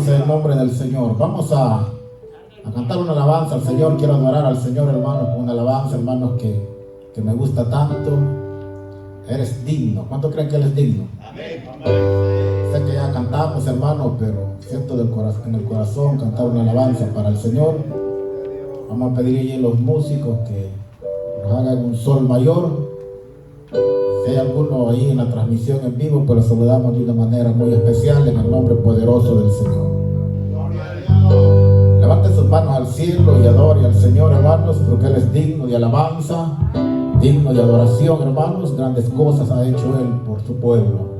sea el nombre del Señor. Vamos a cantar una alabanza al Señor. Quiero adorar al Señor, hermanos, con una alabanza, hermanos, que me gusta tanto. Eres digno. ¿Cuántos creen que Él es digno? Amén. Sé que ya cantamos, hermanos, pero siento en el corazón cantar una alabanza para el Señor. Vamos a pedirle a los músicos que nos hagan un sol mayor. Si hay alguno ahí en la transmisión en vivo, pues los saludamos de una manera muy especial en el nombre poderoso del Señor. Levante sus manos al cielo y adore al Señor, hermanos, porque Él es digno de alabanza, digno de adoración, hermanos. Grandes cosas ha hecho Él por su pueblo.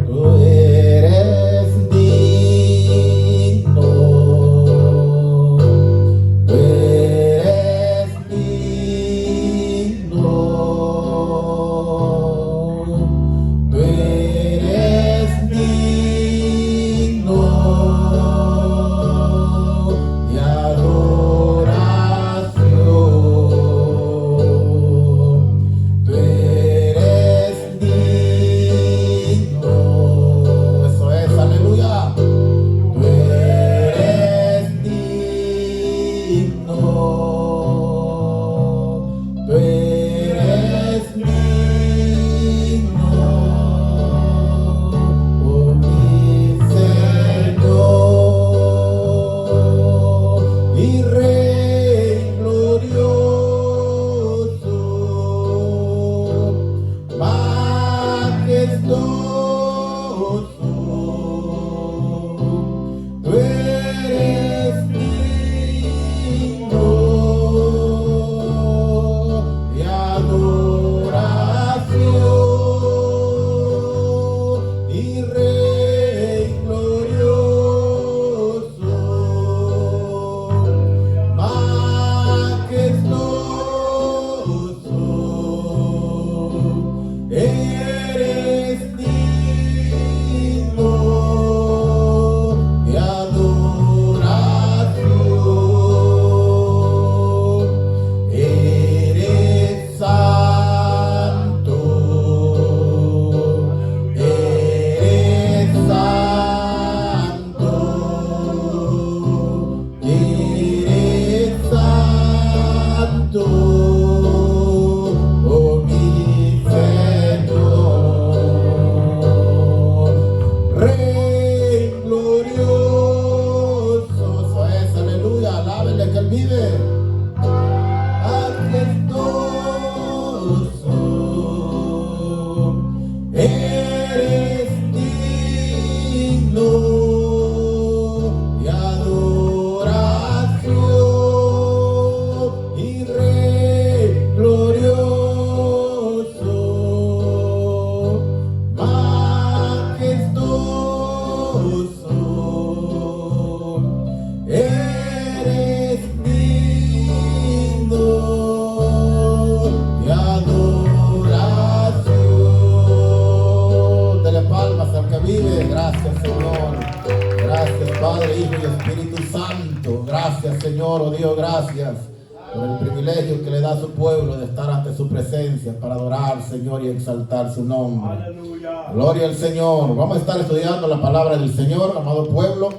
Tú eres digno, tú eres digno, tú eres digno de adoración, tú eres digno, eso es, aleluya, tú eres digno, tú eres digno, oh mi Señor y Rey glorioso, majestuoso, tú eres digno de adoración y Rey glorioso, majestuoso, eres digno de adoración, eres santo, eres santo, eres santo, oh mi Señor, Rey glorioso, eso es, aleluya, alábenle que Él vive, majestuoso, eres digno de adoración y Rey glorioso, majestuoso, eres digno de adoración. Dele palmas al que vive. Gracias, Señor. Gracias, Padre, Hijo y Espíritu Santo. Gracias, Señor, oh Dios, gracias por el privilegio que le da a su pueblo de estar ante su presencia para adorar, Señor, y exaltar su nombre. Aleluya. Gloria al Señor. Vamos a estar estudiando la palabra del Señor, amado pueblo.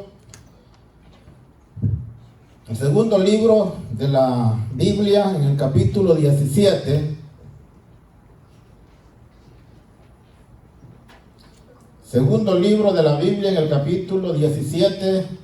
El segundo libro de la Biblia, en el capítulo 17. Segundo libro de la Biblia, en el capítulo 17.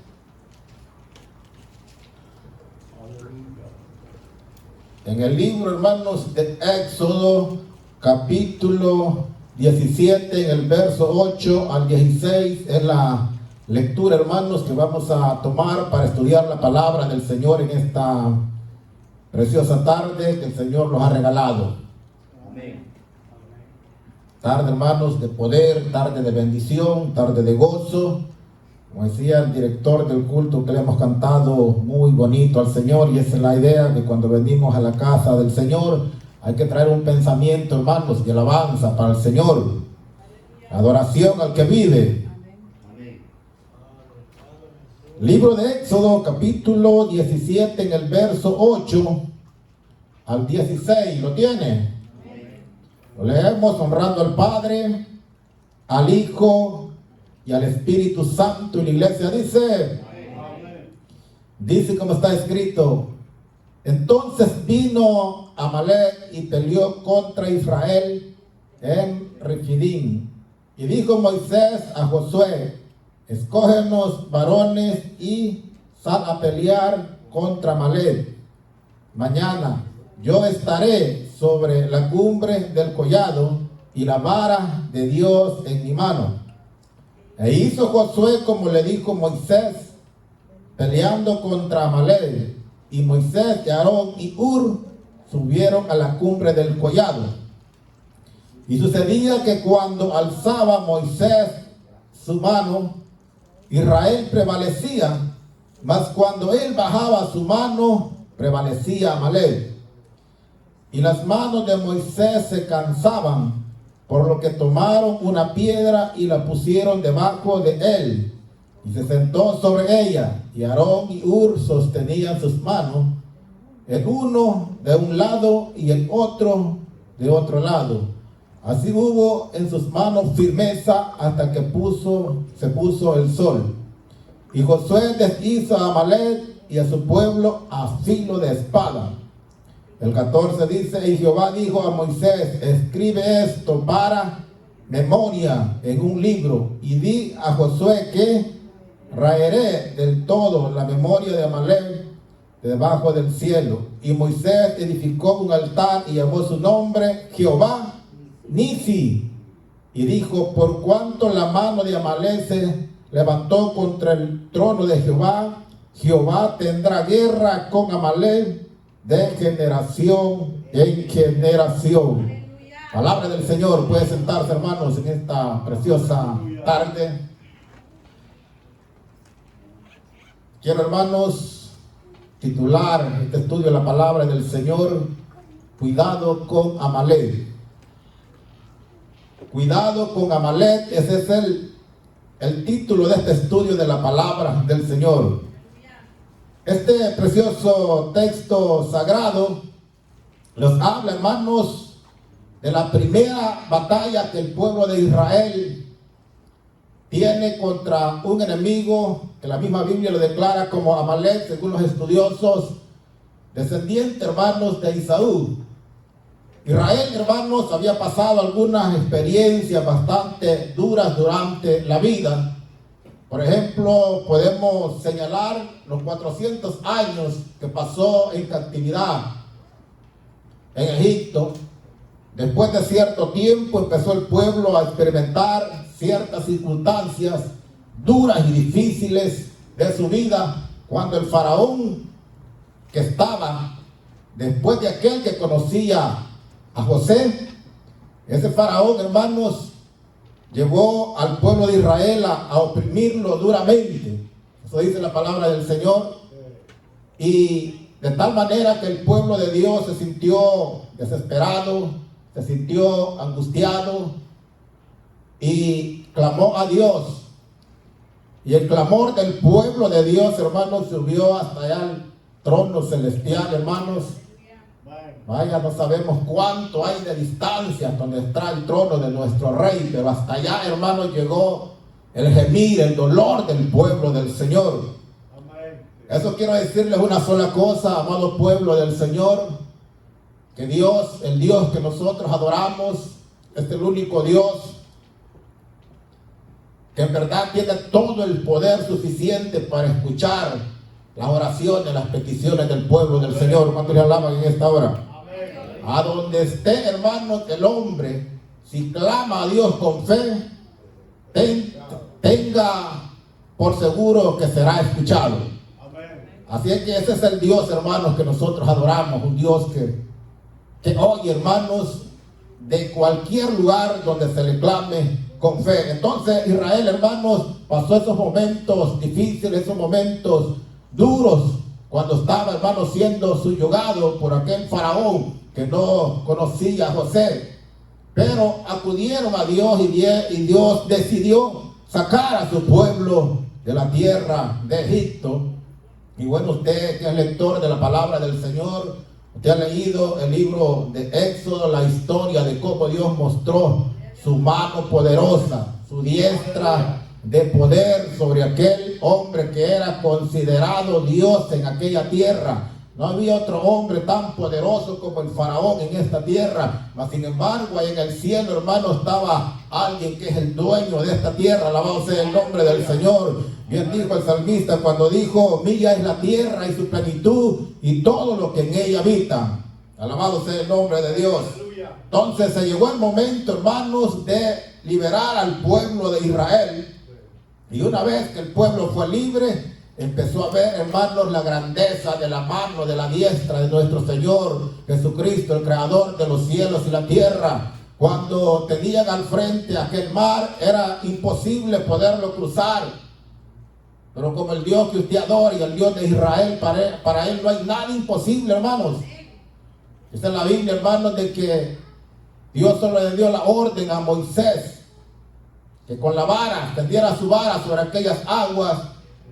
En el libro, hermanos, de Éxodo, capítulo 17, en el verso 8 al 16, es la lectura, hermanos, que vamos a tomar para estudiar la palabra del Señor en esta preciosa tarde que el Señor nos ha regalado. Amén. Tarde, hermanos, de poder, tarde de bendición, tarde de gozo. Como decía el director del culto que le hemos cantado muy bonito al Señor, y esa es la idea, que cuando venimos a la casa del Señor hay que traer un pensamiento, hermanos, de alabanza para el Señor, adoración al que vive. Amén. Libro de Éxodo, capítulo 17, en el verso 8 al 16, ¿lo tiene? Lo leemos honrando al Padre, al Hijo y al Espíritu Santo. Y la iglesia dice, dice como está escrito, entonces vino Amalek y peleó contra Israel en Refidim. Y dijo Moisés a Josué, escógenos varones y sal a pelear contra Amalek. Mañana yo estaré sobre la cumbre del collado y la vara de Dios en mi mano. E hizo Josué como le dijo Moisés, peleando contra Amalek. Y Moisés y Aarón y Hur subieron a la cumbre del collado. Y sucedía que cuando alzaba Moisés su mano, Israel prevalecía, mas cuando él bajaba su mano, prevalecía Amalek. Y las manos de Moisés se cansaban, por lo que tomaron una piedra y la pusieron debajo de él, y se sentó sobre ella, y Aarón y Hur sostenían sus manos, el uno de un lado y el otro de otro lado. Así hubo en sus manos firmeza hasta que se puso el sol. Y Josué deshizo a Amalek y a su pueblo a filo de espada. El 14 dice, y Jehová dijo a Moisés, escribe esto para memoria en un libro, y di a Josué que raeré del todo la memoria de Amalek debajo del cielo. Y Moisés edificó un altar y llamó su nombre Jehová Nisi, y dijo, por cuanto la mano de Amalek se levantó contra el trono de Jehová, Jehová tendrá guerra con Amalek de generación en generación. Palabra del Señor. Puede sentarse, hermanos, en esta preciosa tarde. Quiero, hermanos, titular este estudio de la palabra del Señor, cuidado con Amalek. Cuidado con Amalek, ese es el título de este estudio de la palabra del Señor. Este precioso texto sagrado nos habla, hermanos, de la primera batalla que el pueblo de Israel tiene contra un enemigo que la misma Biblia lo declara como Amalek, según los estudiosos, descendiente, hermanos, de Esaú. Israel, hermanos, había pasado algunas experiencias bastante duras durante la vida. Por ejemplo, podemos señalar los 400 años que pasó en captividad en Egipto. Después de cierto tiempo empezó el pueblo a experimentar ciertas circunstancias duras y difíciles de su vida, cuando el faraón que estaba después de aquel que conocía a José, ese faraón, hermanos, llevó al pueblo de Israel a oprimirlo duramente. Eso dice la palabra del Señor. Y de tal manera que el pueblo de Dios se sintió desesperado, se sintió angustiado y clamó a Dios. Y el clamor del pueblo de Dios, hermanos, subió hasta allá al trono celestial, hermanos. Vaya, no sabemos cuánto hay de distancia donde está el trono de nuestro rey, pero hasta allá, hermanos, llegó el gemir, el dolor del pueblo del Señor. Eso quiero decirles una sola cosa, amado pueblo del Señor, que Dios, el Dios que nosotros adoramos, es el único Dios que en verdad tiene todo el poder suficiente para escuchar las oraciones, las peticiones del pueblo del Señor. ¿Cuántos le alaban en esta hora? A donde esté, hermanos, el hombre, si clama a Dios con fe, tenga por seguro que será escuchado. Así es que ese es el Dios, hermanos, que nosotros adoramos, un Dios que oye, hermanos, de cualquier lugar donde se le clame con fe. Entonces Israel, hermanos, pasó esos momentos difíciles, esos momentos duros, cuando estaba, hermanos, siendo subyugado por aquel faraón que no conocía a José. Pero acudieron a Dios y Dios decidió sacar a su pueblo de la tierra de Egipto. Y bueno, usted que es lector de la palabra del Señor, usted ha leído el libro de Éxodo, la historia de cómo Dios mostró su mano poderosa, su diestra de poder sobre aquel hombre que era considerado Dios en aquella tierra. No había otro hombre tan poderoso como el faraón en esta tierra, mas sin embargo ahí en el cielo, hermano, estaba alguien que es el dueño de esta tierra. Alabado sea el nombre del Señor. Bien dijo el salmista cuando dijo: mía es la tierra y su plenitud y todo lo que en ella habita. Alabado sea el nombre de Dios. Entonces se llegó el momento, hermanos, de liberar al pueblo de Israel. Y una vez que el pueblo fue libre, empezó a ver, hermanos, la grandeza de la mano, de la diestra de nuestro Señor Jesucristo, el creador de los cielos y la tierra. Cuando tenían al frente aquel mar, era imposible poderlo cruzar. Pero como el Dios que usted adora y el Dios de Israel, para él no hay nada imposible, hermanos. Esta es la Biblia, hermanos, de que Dios solo le dio la orden a Moisés que con la vara, tendiera su vara sobre aquellas aguas,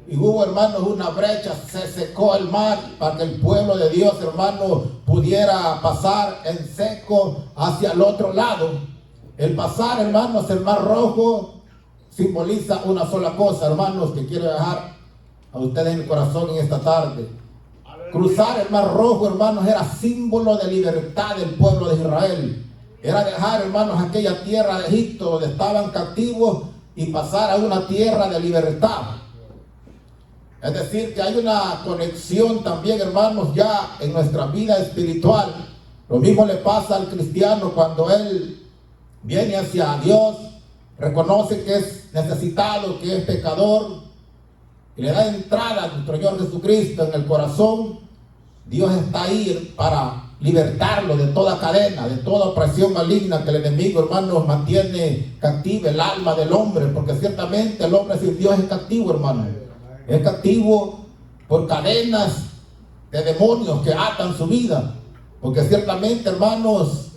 y hubo, hermanos, una brecha, se secó el mar para que el pueblo de Dios, hermanos, pudiera pasar en seco hacia el otro lado. El pasar, hermanos, el mar rojo simboliza una sola cosa, hermanos, que quiero dejar a ustedes en el corazón en esta tarde. Cruzar el mar rojo, hermanos, era símbolo de libertad del pueblo de Israel. Era dejar, hermanos, aquella tierra de Egipto donde estaban cautivos y pasar a una tierra de libertad. Es decir, que hay una conexión también, hermanos, ya en nuestra vida espiritual. Lo mismo le pasa al cristiano cuando él viene hacia Dios, reconoce que es necesitado, que es pecador, y le da entrada a nuestro Señor Jesucristo en el corazón. Dios está ahí para libertarlo de toda cadena, de toda opresión maligna que el enemigo, hermanos, mantiene cautivo el alma del hombre, porque ciertamente el hombre sin Dios es cautivo, hermano. Es cautivo por cadenas de demonios que atan su vida, porque ciertamente, hermanos,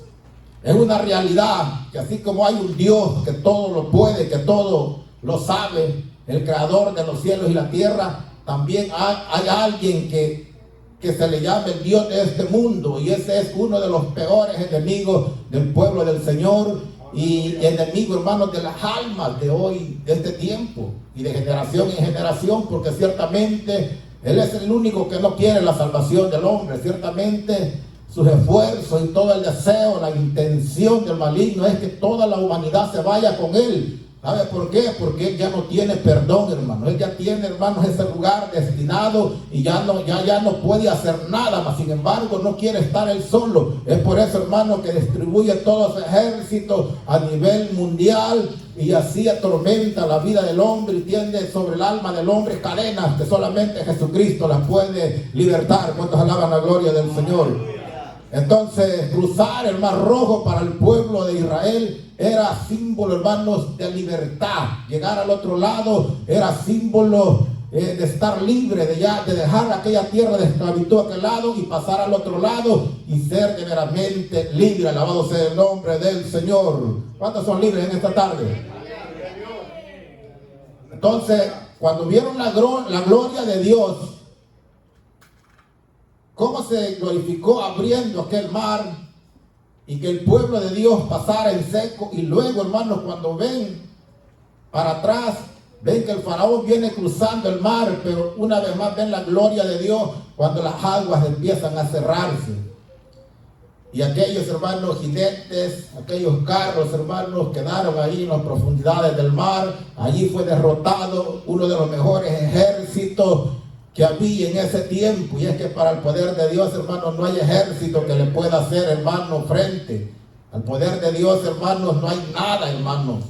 es una realidad que así como hay un Dios que todo lo puede, que todo lo sabe, el creador de los cielos y la tierra, también hay alguien que se le llama el Dios de este mundo, y ese es uno de los peores enemigos del pueblo del Señor y enemigo, hermanos, de las almas de hoy, de este tiempo y de generación en generación, porque ciertamente Él es el único que no quiere la salvación del hombre. Ciertamente sus esfuerzos y todo el deseo, la intención del maligno es que toda la humanidad se vaya con Él. ¿Sabe por qué? Porque Él ya no tiene perdón, hermano. Él ya tiene, hermanos, ese lugar destinado y ya no puede hacer nada, mas sin embargo no quiere estar Él solo. Es por eso, hermano, que distribuye todo su ejército a nivel mundial y así atormenta la vida del hombre y tiende sobre el alma del hombre cadenas que solamente Jesucristo las puede libertar. ¿Cuántos alaban la gloria del Señor? Entonces, cruzar el mar rojo para el pueblo de Israel era símbolo, hermanos, de libertad. Llegar al otro lado era símbolo de estar libre, de dejar aquella tierra de esclavitud a aquel lado y pasar al otro lado y ser de veramente libre. Alabado sea el nombre del Señor. ¿Cuántos son libres en esta tarde? Entonces, cuando vieron la gloria de Dios, cómo se glorificó abriendo aquel mar y que el pueblo de Dios pasara en seco, y luego, hermanos, cuando ven para atrás, ven que el faraón viene cruzando el mar, pero una vez más ven la gloria de Dios cuando las aguas empiezan a cerrarse. Y aquellos, hermanos, jinetes, aquellos carros, hermanos, quedaron ahí en las profundidades del mar. Allí fue derrotado uno de los mejores ejércitos que había en ese tiempo, y es que para el poder de Dios, hermanos, no hay ejército que le pueda hacer, hermanos, frente. Al poder de Dios, hermanos, no hay nada, hermanos,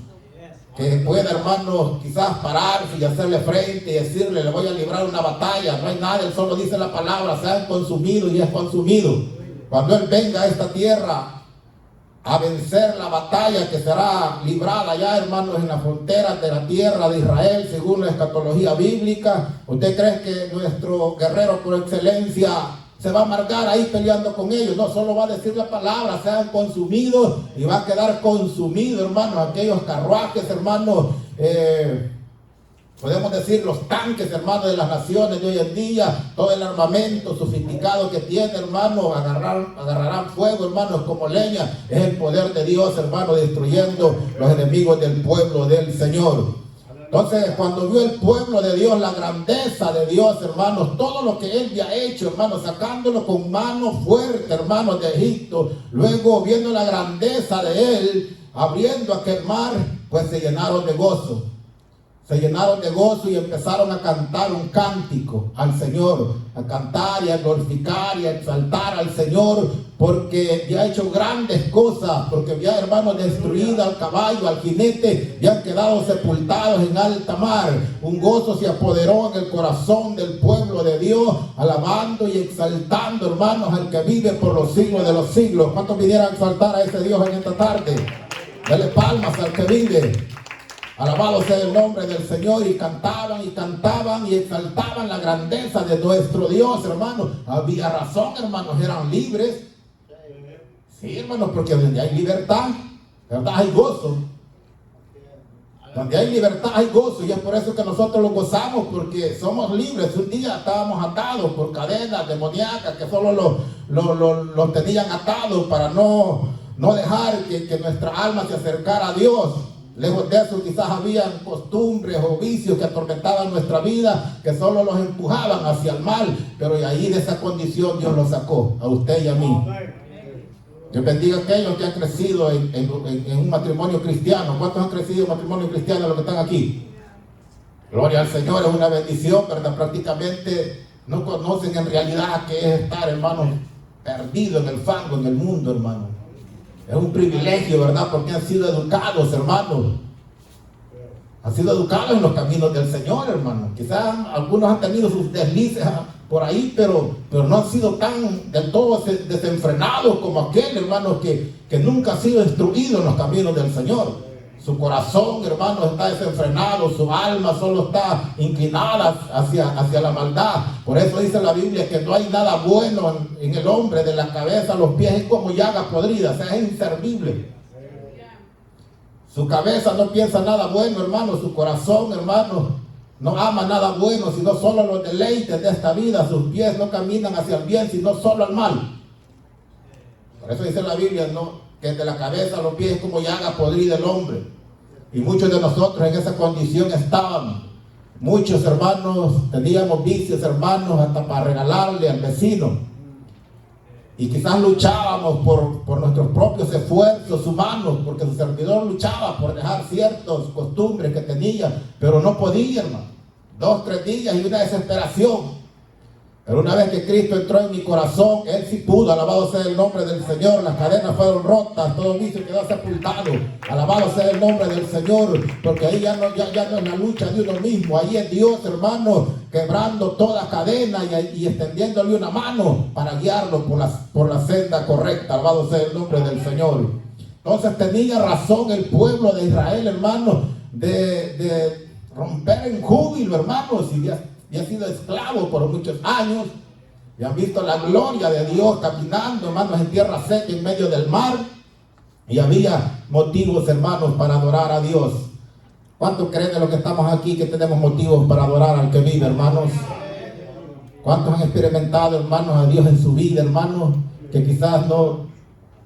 que pueda, hermanos, quizás pararse y hacerle frente y decirle, le voy a librar una batalla. No hay nada, Él solo dice la palabra, sean consumidos, y es consumido. Cuando Él venga a esta tierra a vencer la batalla que será librada ya, hermanos, en las fronteras de la tierra de Israel, según la escatología bíblica, ¿usted cree que nuestro guerrero por excelencia se va a amargar ahí peleando con ellos? No, solo va a decir la palabra, sean consumidos, y va a quedar consumido, hermanos, aquellos carruajes, hermanos, podemos decir los tanques, hermanos, de las naciones de hoy en día, todo el armamento sofisticado que tiene, hermanos, agarrarán fuego, hermanos, como leña. Es el poder de Dios, hermanos, destruyendo los enemigos del pueblo del Señor. Entonces, cuando vio el pueblo de Dios, la grandeza de Dios, hermanos, todo lo que él había hecho, hermanos, sacándolo con mano fuerte, hermanos, de Egipto, luego viendo la grandeza de él, abriendo aquel mar, pues se llenaron de gozo. Se llenaron de gozo y empezaron a cantar un cántico al Señor, a cantar y a glorificar y a exaltar al Señor, porque había hecho grandes cosas, porque había, hermanos, destruido al caballo, al jinete, habían quedado sepultados en alta mar. Un gozo se apoderó en el corazón del pueblo de Dios, alabando y exaltando, hermanos, al que vive por los siglos de los siglos. ¿Cuántos vinieran a exaltar a ese Dios en esta tarde? Dale palmas al que vive. Alabado sea el nombre del Señor. Y cantaban y exaltaban la grandeza de nuestro Dios, hermanos. Había razón, hermanos, eran libres. Sí, hermanos, porque donde hay libertad, ¿verdad? Hay gozo. Donde hay libertad hay gozo, y es por eso que nosotros lo gozamos, porque somos libres. Un día estábamos atados por cadenas demoníacas que solo lo tenían atados para no dejar que nuestra alma se acercara a Dios. Lejos de eso, quizás habían costumbres o vicios que atormentaban nuestra vida, que solo los empujaban hacia el mal, pero de ahí, de esa condición, Dios los sacó a usted y a mí. Dios bendiga a aquellos que han crecido en un matrimonio cristiano. ¿Cuántos han crecido en matrimonio cristiano, los que están aquí? Gloria al Señor, es una bendición, ¿verdad? Prácticamente no conocen en realidad qué es estar, hermanos, perdido en el fango, en el mundo, hermano. Es un privilegio, ¿verdad? Porque han sido educados, hermanos. Han sido educados en los caminos del Señor, hermano. Quizás algunos han tenido sus deslices por ahí, pero no han sido tan del todo desenfrenados como aquel, hermano, que nunca ha sido instruido en los caminos del Señor. Su corazón, hermano, está desenfrenado, su alma solo está inclinada hacia la maldad. Por eso dice la Biblia que no hay nada bueno en el hombre, de la cabeza a los pies es como llagas podridas, es inservible. Su cabeza no piensa nada bueno, hermano, su corazón, hermano, no ama nada bueno, sino solo los deleites de esta vida. Sus pies no caminan hacia el bien, sino solo al mal. Por eso dice la Biblia, que de la cabeza a los pies es como llaga podrida el hombre. Y muchos de nosotros en esa condición estábamos. Muchos, hermanos, teníamos vicios, hermanos, hasta para regalarle al vecino. Y quizás luchábamos por nuestros propios esfuerzos humanos, porque su servidor luchaba por dejar ciertas costumbres que tenía, pero no podía, hermano. 2, 3 días y una desesperación. Pero una vez que Cristo entró en mi corazón, Él sí pudo. Alabado sea el nombre del Señor. Las cadenas fueron rotas, todo vicio quedó sepultado. Alabado sea el nombre del Señor, porque ahí ya no es la lucha de uno mismo. Ahí es Dios, hermano, quebrando toda cadena y extendiéndole una mano para guiarlo por la senda correcta. Alabado sea el nombre del Señor. Entonces tenía razón el pueblo de Israel, hermano, de romper en júbilo, hermanos, y ha sido esclavo por muchos años, y han visto la gloria de Dios caminando, hermanos, en tierra seca en medio del mar, y había motivos, hermanos, para adorar a Dios. ¿Cuántos creen de los que estamos aquí que tenemos motivos para adorar al que vive, hermanos? ¿Cuántos han experimentado, hermanos, a Dios en su vida, hermanos, que quizás no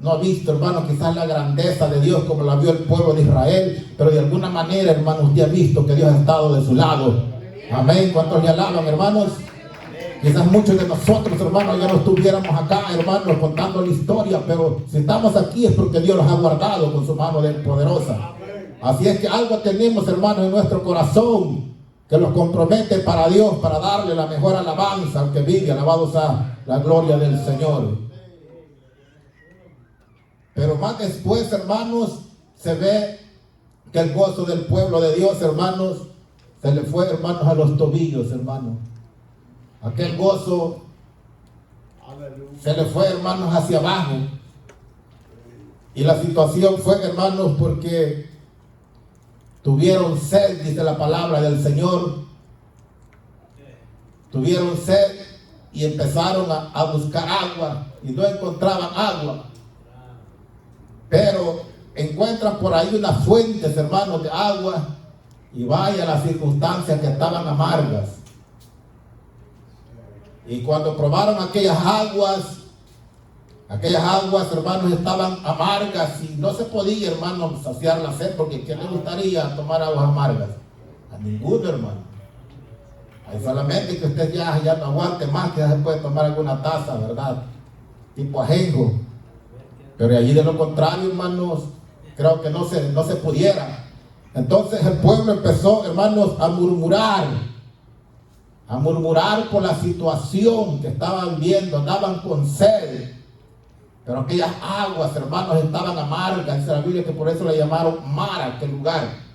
ha visto, hermanos, quizás la grandeza de Dios como la vio el pueblo de Israel, pero de alguna manera, hermanos, usted ha visto que Dios ha estado de su lado? Amén. ¿Cuántos le alaban, hermanos? Quizás muchos de nosotros, hermanos, ya no estuviéramos acá, hermanos, contando la historia, pero si estamos aquí es porque Dios los ha guardado con su mano poderosa. Así es que algo tenemos, hermanos, en nuestro corazón que los compromete para Dios, para darle la mejor alabanza al que vive. Alabado sea la gloria del Señor. Pero más después, hermanos, se ve que el gozo del pueblo de Dios, hermanos, se le fue, hermanos, a los tobillos, hermanos. Aquel gozo se le fue, hermanos, hacia abajo. Y la situación fue, hermanos, porque tuvieron sed, dice la palabra del Señor. Tuvieron sed y empezaron a buscar agua y no encontraban agua. Pero encuentran por ahí unas fuentes, hermanos, de agua. Y vaya las circunstancias que estaban amargas. Y cuando probaron aquellas aguas, hermanos, estaban amargas y no se podía, hermanos, saciar la sed, porque ¿quién le gustaría tomar aguas amargas? A ninguno, hermano. Hay solamente que usted ya no aguante más, que ya se puede tomar alguna taza, ¿verdad? Tipo ajenjo. Pero allí de lo contrario, hermanos, creo que no se pudiera. Entonces el pueblo empezó, hermanos, a murmurar por la situación que estaban viendo, andaban con sed. Pero aquellas aguas, hermanos, estaban amargas. Dice la Biblia que por eso le llamaron mar a aquel lugar.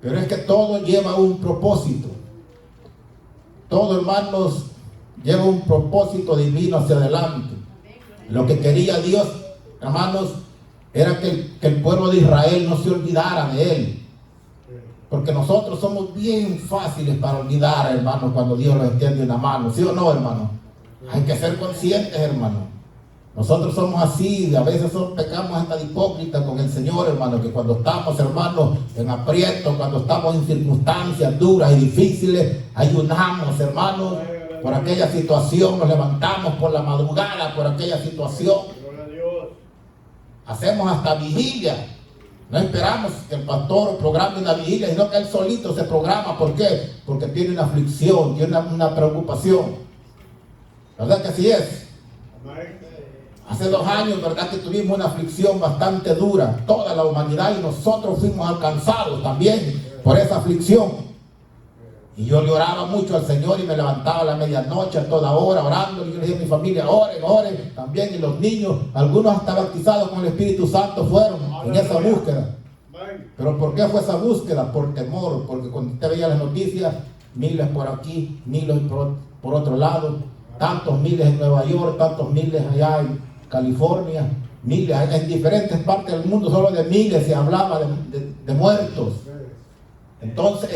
Pero es que todo lleva un propósito. Todo, hermanos, lleva un propósito divino hacia adelante. Lo que quería Dios, hermanos, era que el pueblo de Israel no se olvidara de Él. Porque nosotros somos bien fáciles para olvidar, hermanos, cuando Dios nos extiende una mano. ¿Sí o no, hermano? Hay que ser conscientes, hermano. Nosotros somos así, a veces pecamos hasta de hipócrita con el Señor, hermano, que cuando estamos, hermanos, en aprieto, cuando estamos en circunstancias duras y difíciles, ayunamos, hermanos, por aquella situación, nos levantamos por la madrugada, por aquella situación. Hacemos hasta vigilia. No esperamos que el pastor programe una vigilia, sino que él solito se programa. ¿Por qué? Porque tiene una aflicción, tiene una preocupación. ¿Verdad que así es? Hace 2 años, ¿verdad?, que tuvimos una aflicción bastante dura, toda la humanidad, y nosotros fuimos alcanzados también por esa aflicción. Y yo le oraba mucho al Señor y me levantaba a la medianoche, a toda hora, orando. Y yo le dije a mi familia, oren también. Y los niños, algunos hasta bautizados con el Espíritu Santo fueron en esa búsqueda. ¿Pero por qué fue esa búsqueda? Por temor, porque cuando usted veía las noticias, miles por aquí, miles por otro lado, tantos miles en Nueva York, tantos miles allá en California, miles en diferentes partes del mundo, solo de miles se hablaba de muertos. Entonces,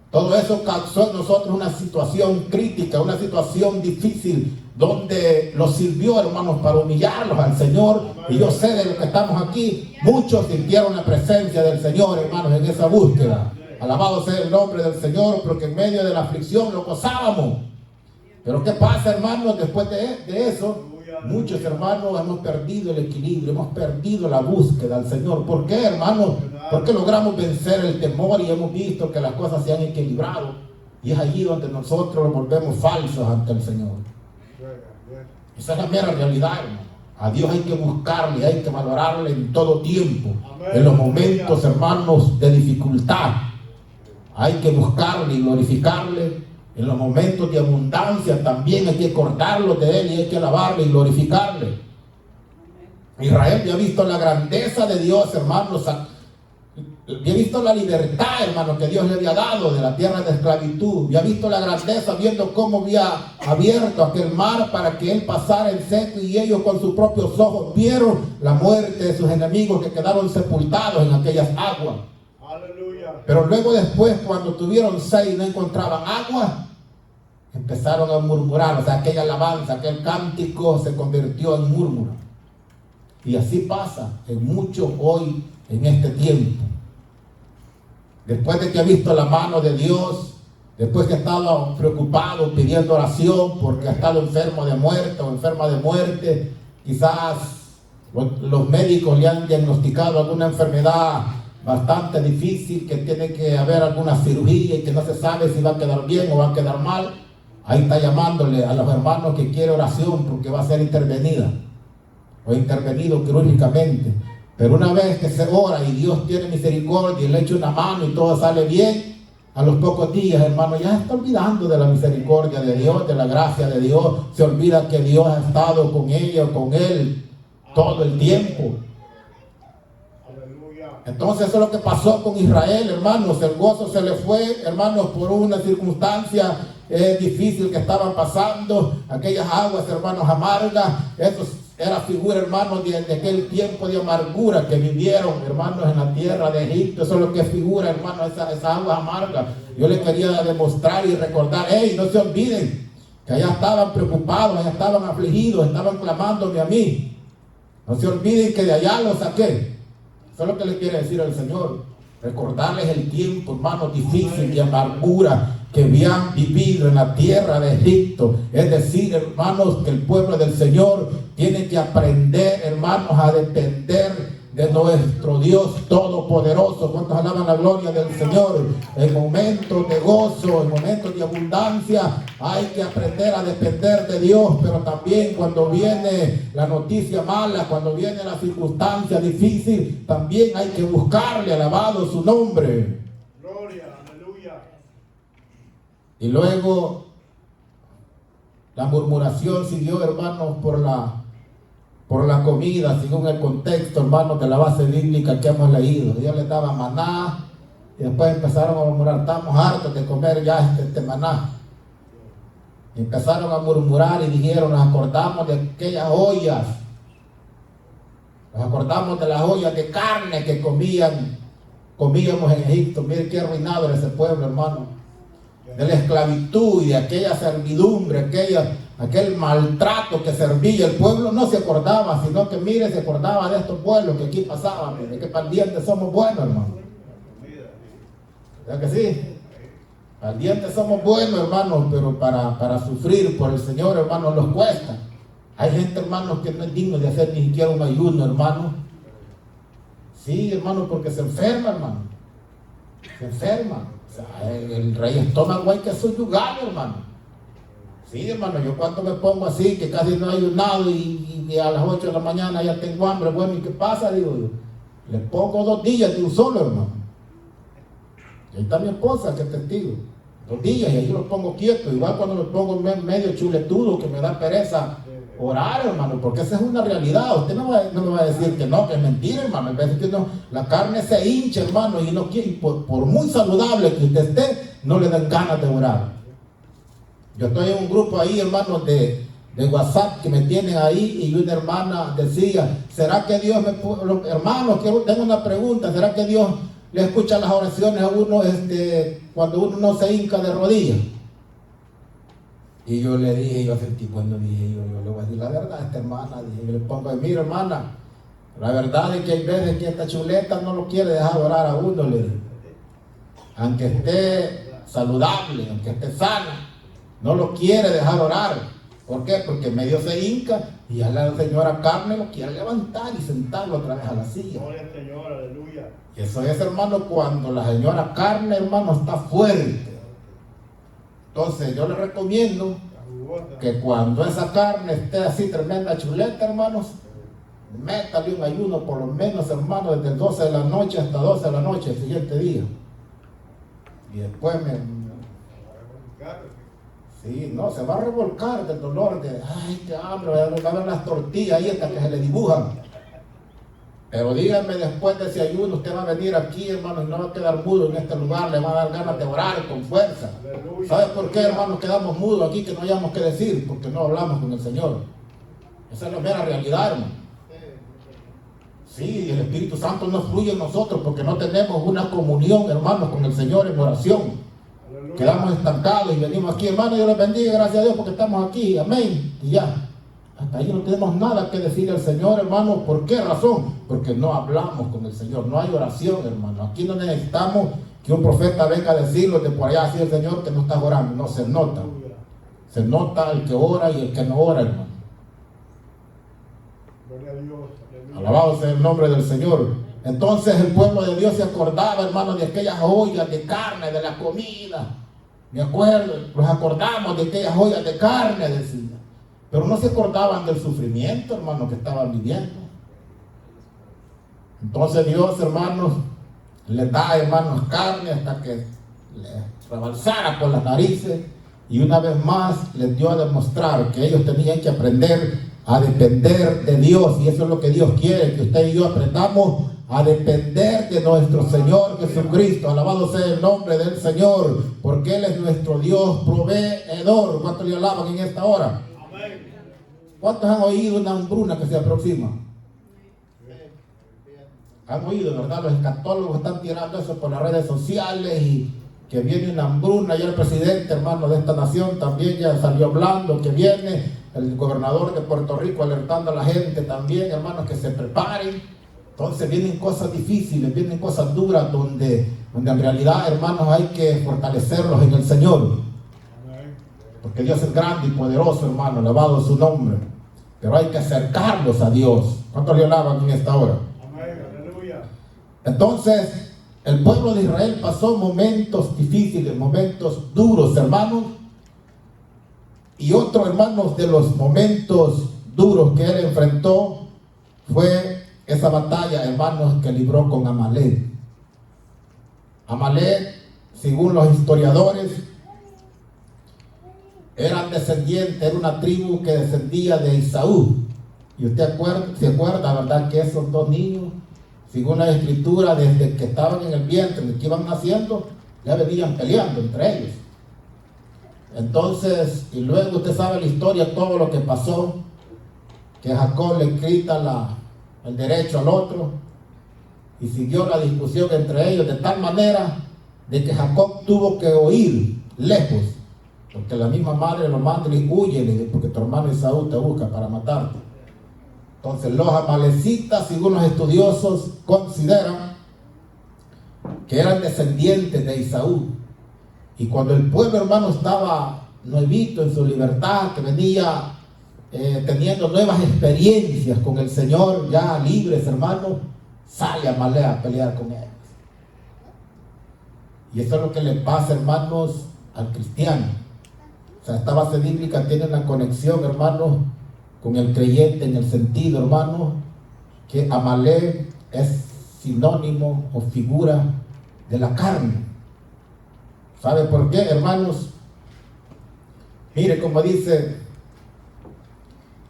todo eso causó en nosotros una situación crítica, una situación difícil, donde los sirvió, hermanos, para humillarlos al Señor. Y yo sé de los que estamos aquí, muchos sintieron la presencia del Señor, hermanos, en esa búsqueda. Alabado sea el nombre del Señor, porque en medio de la aflicción lo gozábamos. Pero ¿qué pasa, hermanos? Después de eso, muchos hermanos hemos perdido el equilibrio, hemos perdido la búsqueda al Señor. ¿Por qué, hermanos? Porque logramos vencer el temor y hemos visto que las cosas se han equilibrado. Y es allí donde nosotros nos volvemos falsos ante el Señor. Esa es la mera realidad, hermano. A Dios hay que buscarle, hay que valorarle en todo tiempo. En los momentos, hermanos, de dificultad, hay que buscarle y glorificarle. En los momentos de abundancia también hay que acordarlo de Él y hay que alabarle y glorificarle. Israel ya ha visto la grandeza de Dios, hermanos. Ya ha visto la libertad, hermanos, que Dios le había dado de la tierra de esclavitud. Ya ha visto la grandeza, viendo cómo había abierto aquel mar para que Él pasara en seco, y ellos con sus propios ojos vieron la muerte de sus enemigos que quedaron sepultados en aquellas aguas. Pero luego después, cuando tuvieron sed y no encontraban agua, empezaron a murmurar. O sea, aquella alabanza, aquel cántico se convirtió en murmuro. Y así pasa en muchos hoy en este tiempo. Después de que ha visto la mano de Dios, después que ha estado preocupado pidiendo oración porque ha estado enfermo de muerte o enferma de muerte, quizás los médicos le han diagnosticado alguna enfermedad bastante difícil, que tiene que haber alguna cirugía y que no se sabe si va a quedar bien o va a quedar mal. Ahí está llamándole a los hermanos que quiere oración porque va a ser intervenida o intervenido quirúrgicamente. Pero una vez que se ora y Dios tiene misericordia y le echa una mano y todo sale bien, a los pocos días, hermano, ya está olvidando de la misericordia de Dios, de la gracia de Dios. Se olvida que Dios ha estado con ella o con él todo el tiempo. Entonces eso es lo que pasó con Israel, hermanos. El gozo se le fue, hermanos, por una circunstancia difícil que estaban pasando. Aquellas aguas, hermanos, amargas. Eso era figura, hermanos, de aquel tiempo de amargura que vivieron, hermanos, en la tierra de Egipto. Eso es lo que figura, hermanos, esa agua amarga. Yo les quería demostrar y recordar, no se olviden que allá estaban preocupados, allá estaban afligidos, estaban clamándome a mí. No se olviden que de allá los saqué. Eso es lo que le quiere decir al Señor. Recordarles el tiempo, hermanos, difícil de amargura que habían vivido en la tierra de Egipto. Es decir, hermanos, que el pueblo del Señor tiene que aprender, hermanos, a depender de nuestro Dios Todopoderoso. ¿Cuántos alaban la gloria del Señor? En momentos de gozo, en momentos de abundancia, hay que aprender a depender de Dios, pero también cuando viene la noticia mala, cuando viene la circunstancia difícil, también hay que buscarle, alabado su nombre. Gloria, aleluya. Y luego la murmuración siguió, hermanos, por la comida, según el contexto, hermanos, de la base bíblica que hemos leído. Dios les daba maná y después empezaron a murmurar: estamos hartos de comer ya este maná. Y empezaron a murmurar y dijeron: nos acordamos de aquellas ollas, nos acordamos de las ollas de carne que comíamos en Egipto. Miren qué arruinado era ese pueblo, hermano, de la esclavitud y de aquella servidumbre, aquel maltrato que servía el pueblo. No se acordaba, sino que mire, se acordaba de estos pueblos que aquí pasaban, de que pendientes somos buenos, hermano. ¿Verdad que sí? Pendientes somos buenos, hermanos, pero para sufrir por el Señor, hermanos, nos cuesta. Hay gente, hermanos, que no es digno de hacer ni siquiera un ayuno, hermano. Sí, hermano, porque se enferma, hermano. Se enferma. O sea, el rey estómago hay que subyugarlo, hermano. Sí, hermano, yo cuando me pongo así, que casi no he ayunado y a las 8 de la mañana ya tengo hambre, bueno, ¿y qué pasa? Digo yo, le pongo 2 días de un solo, hermano. Y ahí está mi esposa, que es testigo. 2 días y ahí lo pongo quieto. Igual cuando me pongo medio chuletudo, que me da pereza orar, hermano, porque esa es una realidad. Usted no me va a decir que no, que es mentira, hermano. A veces que no, la carne se hincha, hermano, y no quiere, por muy saludable que usted esté, no le dan ganas de orar. Yo estoy en un grupo ahí, hermanos, de WhatsApp que me tienen ahí, y una hermana decía: ¿será que Dios hermanos, tengo una pregunta, ¿será que Dios le escucha las oraciones a uno cuando uno no se hinca de rodillas? Y yo le dije, yo sentí, bueno, dije yo le voy a decir la verdad a esta hermana. Dije, yo le pongo: mira, hermana, la verdad es que hay veces que esta chuleta no lo quiere dejar orar a uno, le dije. Aunque esté saludable, aunque esté sana, no lo quiere dejar orar. ¿Por qué? Porque medio se hinca y a la señora carne lo quiere levantar y sentarlo otra vez a la silla. Gloria al Señor, aleluya. Y eso es, hermano, cuando la señora carne, hermano, está fuerte. Entonces yo le recomiendo que cuando esa carne esté así tremenda chuleta, hermanos, métale un ayuno por lo menos, hermano, desde 12 de la noche hasta 12 de la noche el siguiente día. Y después sí, no, se va a revolcar del dolor de, ay, qué hambre, va a ver las tortillas ahí hasta que se le dibujan. Pero díganme, después de ese ayuno, usted va a venir aquí, hermano, y no va a quedar mudo en este lugar, le va a dar ganas de orar con fuerza. ¿Sabe por qué, hermano, quedamos mudos aquí, que no hayamos que decir? Porque no hablamos con el Señor. Esa es la mera realidad, hermano. Sí, el Espíritu Santo no fluye en nosotros porque no tenemos una comunión, hermanos, con el Señor en oración. Quedamos estancados y venimos aquí, hermano, Dios les bendiga, gracias a Dios porque estamos aquí, amén, y ya. Hasta ahí no tenemos nada que decir al Señor, hermano. ¿Por qué razón? Porque no hablamos con el Señor, no hay oración, hermano. Aquí no necesitamos que un profeta venga a decirlo de por allá, así el Señor, que no está orando. No, se nota. Se nota el que ora y el que no ora, hermano. Gloria a Dios. Alabado sea el nombre del Señor. Entonces el pueblo de Dios se acordaba, hermano, de aquellas ollas de carne, de la comida. Me acuerdo, nos acordamos de aquellas ollas de carne, decía. Pero no se acordaban del sufrimiento, hermano, que estaban viviendo. Entonces Dios, hermanos, les da, hermanos, carne hasta que les rebalsara por las narices. Y una vez más les dio a demostrar que ellos tenían que aprender a depender de Dios. Y eso es lo que Dios quiere, que usted y yo aprendamos a depender de nuestro Señor Jesucristo. Alabado sea el nombre del Señor, porque Él es nuestro Dios proveedor. ¿Cuántos le alaban en esta hora? Amén. ¿Cuántos han oído una hambruna que se aproxima? Han oído, ¿verdad? Los escatólogos están tirando eso por las redes sociales, y que viene una hambruna. Ya el presidente, hermano, de esta nación también ya salió hablando que viene. El gobernador de Puerto Rico alertando a la gente también, hermanos, que se preparen. Entonces vienen cosas difíciles, vienen cosas duras donde en realidad, hermanos, hay que fortalecerlos en el Señor. Porque Dios es grande y poderoso, hermano, alabado su nombre. Pero hay que acercarlos a Dios. ¿Cuántos le alaban en esta hora? Amén. Entonces, el pueblo de Israel pasó momentos difíciles, momentos duros, hermanos. Y otro, hermanos, de los momentos duros que él enfrentó fue esa batalla, hermanos, que libró con Amalek. Amalek, según los historiadores, eran descendientes, era una tribu que descendía de Esaú. Y usted se acuerda, ¿verdad?, que esos dos niños, según la escritura, desde que estaban en el vientre, desde que iban naciendo, ya venían peleando entre ellos. Entonces, y luego usted sabe la historia, todo lo que pasó, que Jacob le quita el derecho al otro, y siguió la discusión entre ellos de tal manera de que Jacob tuvo que huir lejos, porque la misma madre lo manda y huye, porque tu hermano Esaú te busca para matarte. Entonces los amalecitas, según los estudiosos, consideran que eran descendientes de Esaú. Y cuando el pueblo, hermano, estaba nuevito en su libertad, que venía teniendo nuevas experiencias con el Señor, ya libres, hermano, sale Amalek a pelear con ellos. Y eso es lo que le pasa, hermanos, al cristiano. O sea, esta base bíblica tiene una conexión, hermanos, con el creyente, en el sentido, hermano, que Amalek es sinónimo o figura de la carne. ¿Sabe por qué, hermanos? Mire como dice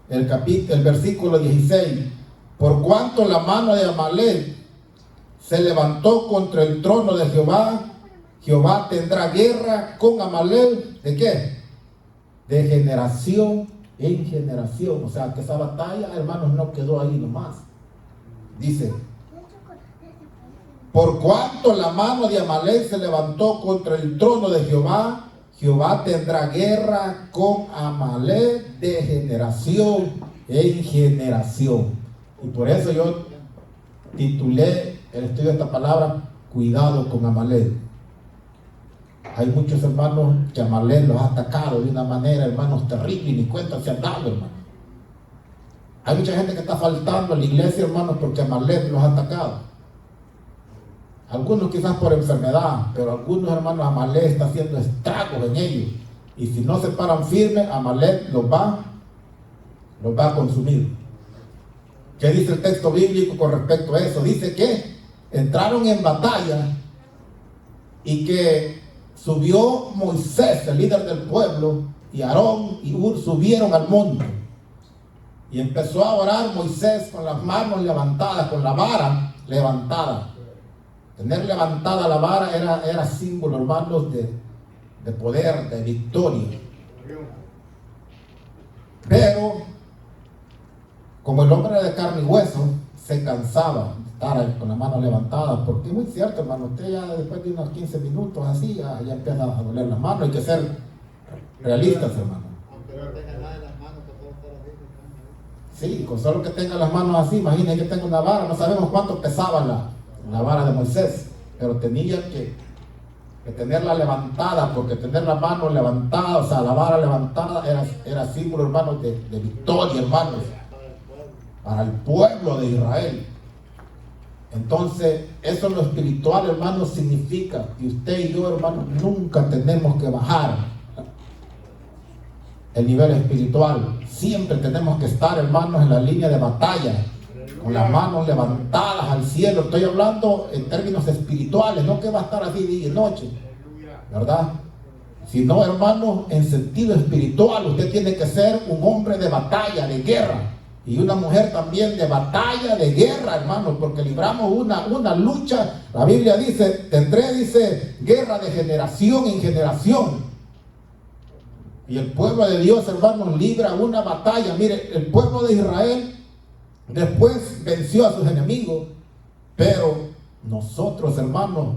el versículo 16: por cuanto la mano de Amalek se levantó contra el trono de Jehová, Jehová tendrá guerra con Amalek. ¿De qué? De generación en generación. O sea, que esa batalla, hermanos, no quedó ahí nomás. Dice: por cuanto la mano de Amalek se levantó contra el trono de Jehová, Jehová tendrá guerra con Amalek de generación en generación. Y por eso yo titulé el estudio de esta palabra: cuidado con Amalek. Hay muchos hermanos que Amalek los ha atacado de una manera, hermanos, terrible, y ni cuenta se han dado, hermanos. Hay mucha gente que está faltando en la iglesia, hermanos, porque Amalek los ha atacado. Algunos quizás por enfermedad, pero algunos, hermanos, Amalek está haciendo estragos en ellos. Y si no se paran firmes, Amalek los va a consumir. ¿Qué dice el texto bíblico con respecto a eso? Dice que entraron en batalla y que subió Moisés, el líder del pueblo, y Aarón y Hur subieron al monte. Y empezó a orar Moisés con las manos levantadas, con la vara levantada. Tener levantada la vara era símbolo, hermanos, de poder, de victoria. Pero, como el hombre era de carne y hueso, se cansaba de estar con la mano levantada, porque es muy cierto, hermano, usted ya después de unos 15 minutos así, ya empieza a doler la mano. Hay que ser realistas, hermano. Aunque no tenga nada en las manos, que todo estar así. Sí, con solo que tenga las manos así, imagínense que tenga una vara, no sabemos cuánto pesaba la vara de Moisés, pero tenía que tenerla levantada, porque tener la mano levantada, o sea, la vara levantada, era símbolo, hermanos, de victoria, hermanos, para el pueblo de Israel. Entonces, eso en lo espiritual, hermanos, significa que usted y yo, hermanos, nunca tenemos que bajar el nivel espiritual. Siempre tenemos que estar, hermanos, en la línea de batalla, con las manos levantadas al cielo. Estoy hablando en términos espirituales, no que va a estar así día y noche, ¿verdad? Sino, hermanos, en sentido espiritual, usted tiene que ser un hombre de batalla, de guerra, y una mujer también de batalla, de guerra, hermanos, porque libramos una lucha. La Biblia dice, dice, guerra de generación en generación. Y el pueblo de Dios, hermanos, libra una batalla. Mire, el pueblo de Israel después venció a sus enemigos, pero nosotros, hermanos,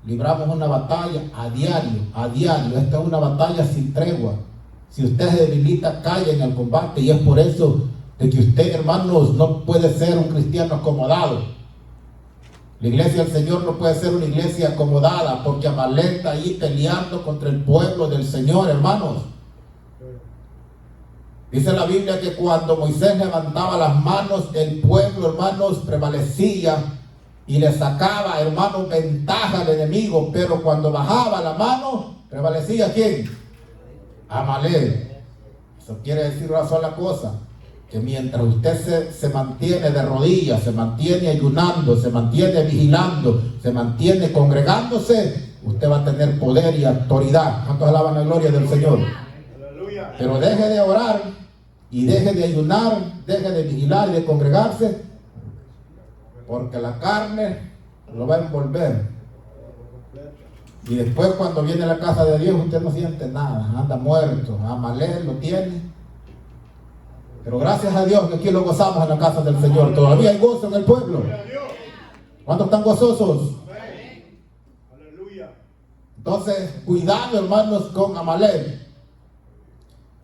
libramos una batalla a diario. Esta es una batalla sin tregua. Si usted se debilita, cae en el combate, y es por eso de que usted, hermanos, no puede ser un cristiano acomodado. La iglesia del Señor no puede ser una iglesia acomodada, porque Amalek está ahí peleando contra el pueblo del Señor, hermanos. Dice la Biblia que cuando Moisés levantaba las manos, el pueblo, hermanos, prevalecía y le sacaba, hermano, ventaja al enemigo, pero cuando bajaba la mano, prevalecía ¿quién? Amalek. Eso quiere decir una sola cosa, que mientras usted se mantiene de rodillas, se mantiene ayunando, se mantiene vigilando, se mantiene congregándose, usted va a tener poder y autoridad. ¿Cuántos alaban la gloria del Señor? Aleluya. Pero deje de orar y deje de ayunar, deje de vigilar y de congregarse, porque la carne lo va a envolver. Y después cuando viene a la casa de Dios usted no siente nada, anda muerto. Amalek lo tiene. Pero gracias a Dios que aquí lo gozamos en la casa del Señor. Todavía hay gozo en el pueblo. Gloria a Dios. ¿Cuántos están gozosos? Amén. Aleluya. Entonces, cuidado, hermanos, con Amalek.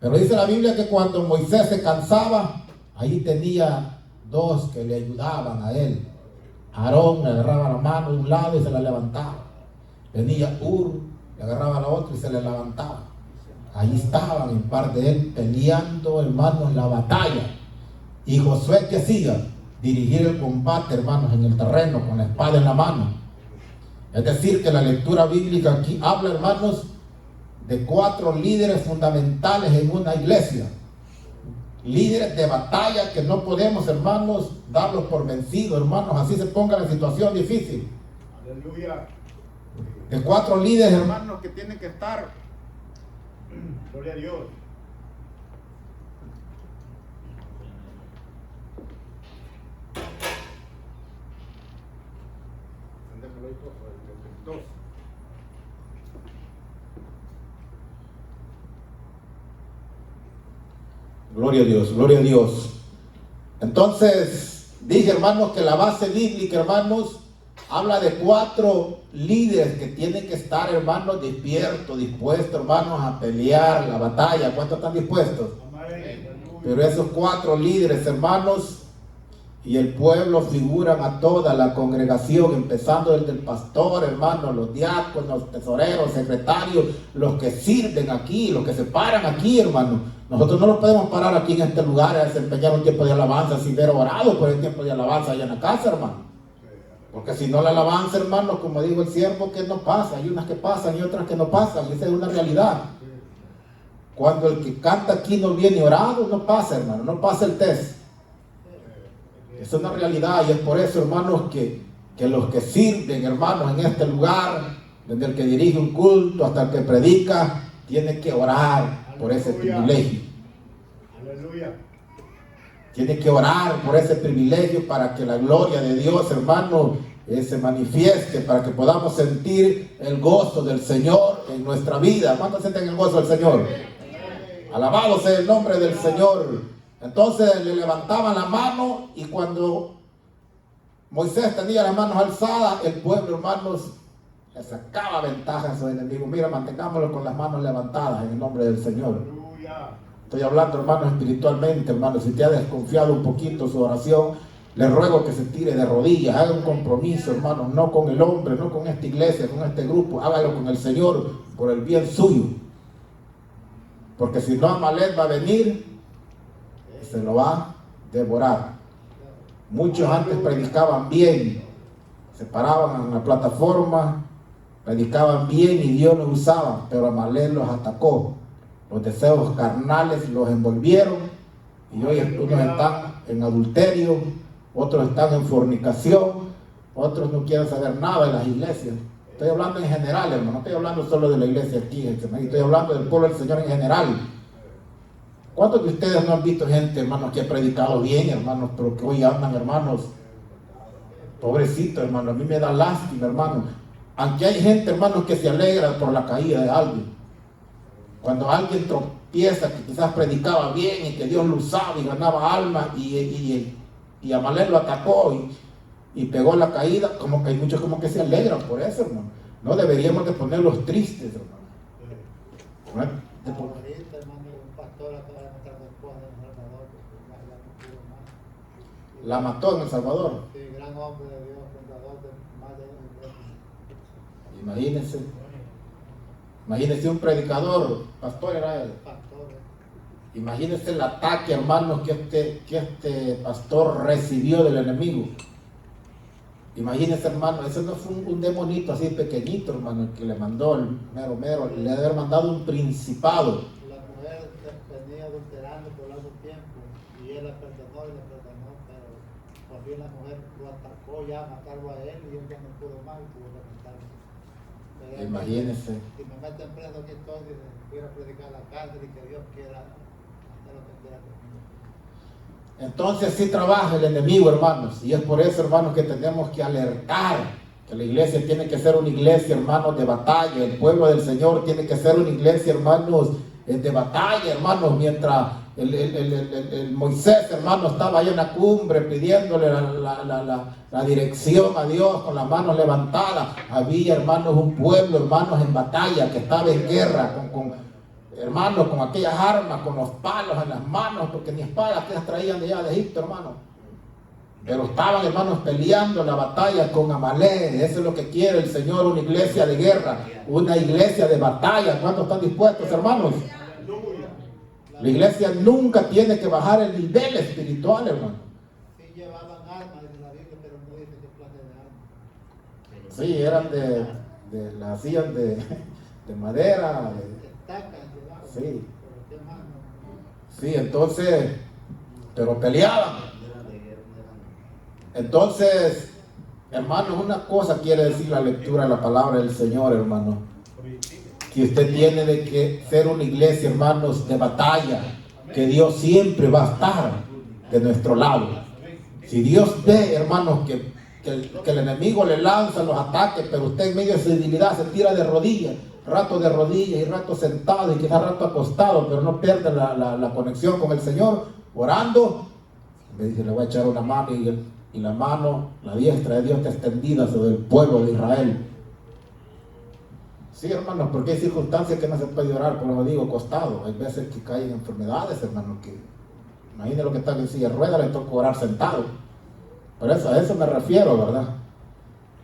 Pero dice la Biblia que cuando Moisés se cansaba, ahí tenía dos que le ayudaban a él. Aarón le agarraba la mano de un lado y se la levantaba. Venía Ur, le agarraba la otra y se le levantaba. Ahí estaban en par de él peleando, hermanos, la batalla. Y Josué, ¿qué hacía? Dirigir el combate, hermanos, en el terreno, con la espada en la mano. Es decir, que la lectura bíblica aquí habla, hermanos, de 4 líderes fundamentales en una iglesia. Líderes de batalla que no podemos, hermanos, darlos por vencidos, hermanos, así se ponga la situación difícil. Aleluya. De 4 líderes, hermanos, que tienen que estar. Gloria a Dios. Gloria a Dios, gloria a Dios. Entonces, dije, hermanos, que la base bíblica, hermanos, habla de 4 líderes que tienen que estar, hermanos, despiertos, dispuestos, hermanos, a pelear la batalla. ¿Cuántos están dispuestos? Amén. Pero esos 4 líderes, hermanos, y el pueblo figuran a toda la congregación, empezando desde el pastor, hermanos, los diáconos, los tesoreros, secretarios, los que sirven aquí, los que se paran aquí, hermanos. Nosotros no nos podemos parar aquí en este lugar a desempeñar un tiempo de alabanza sin haber orado por el tiempo de alabanza allá en la casa, hermano. Porque si no la alabanza, hermanos, como dijo el siervo, que no pasa. Hay unas que pasan y otras que no pasan. Esa es una realidad. Cuando el que canta aquí no viene orado, no pasa, hermano, no pasa el test. Es una realidad y es por eso, hermanos, que los que sirven, hermanos, en este lugar, desde el que dirige un culto hasta el que predica, tienen que orar por ese privilegio. Aleluya. Tiene que orar por ese privilegio para que la gloria de Dios, hermano, se manifieste, para que podamos sentir el gozo del Señor en nuestra vida. ¿Cuántos sienten el gozo del Señor? Alabado sea el nombre del Señor. Entonces le levantaban la mano y cuando Moisés tenía las manos alzadas, el pueblo, hermanos, le sacaba ventaja a sus enemigos. Mira, mantengámoslo con las manos levantadas en el nombre del Señor. Aleluya. Estoy hablando, hermanos, espiritualmente, hermanos. Si te ha desconfiado un poquito su oración, le ruego que se tire de rodillas, haga un compromiso, hermanos, no con el hombre, no con esta iglesia, con este grupo, hágalo con el Señor por el bien suyo. Porque si no, Amalek va a venir y se lo va a devorar. Muchos antes predicaban bien, se paraban en la plataforma, predicaban bien y Dios los usaba, pero Amalek los atacó. Los deseos carnales los envolvieron y hoy unos están en adulterio, otros están en fornicación, otros no quieren saber nada de las iglesias. Estoy hablando en general, hermano, no estoy hablando solo de la iglesia aquí, estoy hablando del pueblo del Señor en general. ¿Cuántos de ustedes no han visto gente, hermanos, que ha predicado bien, hermanos, pero que hoy andan, hermanos, pobrecitos, hermanos? A mí me da lástima, hermanos. Aunque hay gente, hermanos, que se alegra por la caída de alguien. Cuando alguien tropieza, que quizás predicaba bien y que Dios lo usaba y ganaba almas y Amalek lo atacó y pegó la caída, como que hay muchos como que se alegran por eso, hermano. No deberíamos de ponerlos tristes, hermano. Ahorita, hermano, un pastor acaba de matar a su esposa en El Salvador, porque ya no pudo más. La mató en El Salvador. Sí, gran hombre de Dios, fundador de más de una iglesia. Imagínense. Imagínense un predicador, pastor era él. Pastor, Imagínense el ataque, hermanos, que este pastor recibió del enemigo. Imagínense, hermano, ese no fue un demonito así pequeñito, hermano, el que le mandó el mero, le debe haber mandado un principado. La mujer venía adulterando por largo tiempo y él la perdonó, pero por fin la mujer lo atacó ya a matarlo a él y él ya no pudo más y tuvo que matarlo. Imagínense. Si me meten preso aquí entonces, voy a predicar la cárcel y que Dios quiera hacer lo que quiera conmigo. Entonces sí trabaja el enemigo, hermanos, y es por eso, hermanos, que tenemos que alertar que la iglesia tiene que ser una iglesia, hermanos, de batalla. El pueblo del Señor tiene que ser una iglesia, hermanos, de batalla, hermanos. Mientras el Moisés, hermanos, estaba ahí en la cumbre pidiéndole la dirección a Dios con las manos levantadas, había, hermanos, un pueblo, hermanos, en batalla, que estaba en guerra hermanos, con aquellas armas, con los palos en las manos, porque ni espadas que las traían de allá de Egipto, hermanos. Pero estaban, hermanos, peleando la batalla con Amalek. Eso es lo que quiere el Señor, una iglesia de guerra, una iglesia de batalla. ¿Cuántos están dispuestos, hermanos? La iglesia nunca tiene que bajar el nivel espiritual, hermano. Sí llevaban armas en la Biblia, pero no dice qué clase de armas. Sí, eran la hacían de madera. Estacas llevaban. Sí. Pero qué más no. Sí, entonces, pero peleaban. Entonces, hermanos, una cosa quiere decir la lectura de la palabra del Señor, hermano. Que usted tiene de que ser una iglesia, hermanos, de batalla. Que Dios siempre va a estar de nuestro lado. Si Dios ve, hermanos, que el enemigo le lanza los ataques, pero usted en medio de su debilidad se tira de rodillas, rato de rodillas y rato sentado y quizás rato acostado, pero no pierde la conexión con el Señor, orando, le dice, le voy a echar una mano y la mano, la diestra de Dios está extendida sobre el pueblo de Israel. Sí, hermanos, porque hay circunstancias que no se puede orar, por lo digo, acostado. Hay veces que caen enfermedades, hermanos, que imagínense lo que está en silla de ruedas, le toca orar sentado. Por eso, a eso me refiero, ¿verdad?